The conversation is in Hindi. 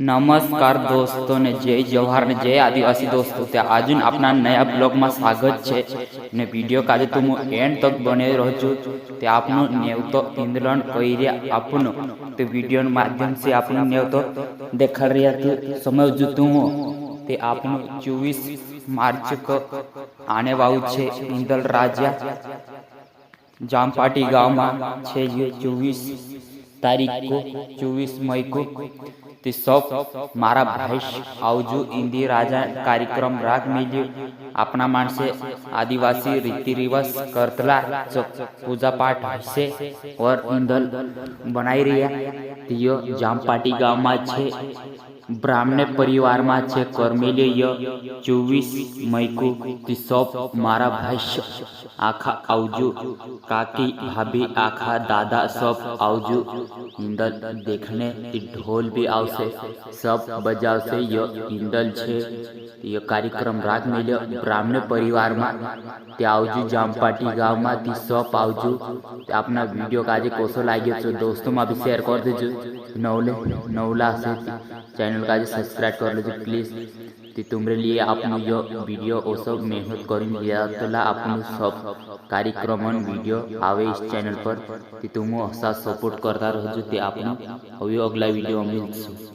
नमस्कार दोस्तों ने जय जवाहर ने जय आदिवासी दोस्तों ते अजून अपना नया ब्लॉग में स्वागत है ने वीडियो काजे तुम एंड तक बने रहजो ते आपनो नेवतो इंद्रन कइरे आपनो ते वीडियो माध्यम से आपनो नेवतो देखा रिया तो समझ तुम ते आपनो 24 मार्च को आने वालू छे इंदल राजा जामपाटी गांव में छे 24 तारीख को 24 मई को ते सब मारा भाई आवजू इंदी राजा कार्यक्रम राग मिली अपना मानसे आदिवासी रीति रिवाज करतला पूजा पाठ से और इंदल बनाई रिया यो जामपाटी गांव में छे ब्राह्मण परिवार में छे करमेले यो 24 मई को ती सब मारा भाई आखा आवजू काकी भाभी आखा दादा सब आवजू इंदल देखने ढोल भी आवसे सब बजाव से यो इंदल छे यो कार्यक्रम राग मिले ब्राह्मण परिवार में ते आवजू जामपाटी गांव में ती सब आवजू अपना वीडियो काजे कोसो लागे तो दोस्तों में भी शेयर कर देजो नवला से चैनल काजे सब्सक्राइब कर लीजिए प्लीज ते तुमरे लिए आपने यो वीडियो ओ सब मेहनत कर लिया तला आपने सब कार्यक्रम वीडियो आवे इस चैनल पर ते तुम ऐसा सपोर्ट करता रहो ते आपने अगला वीडियो में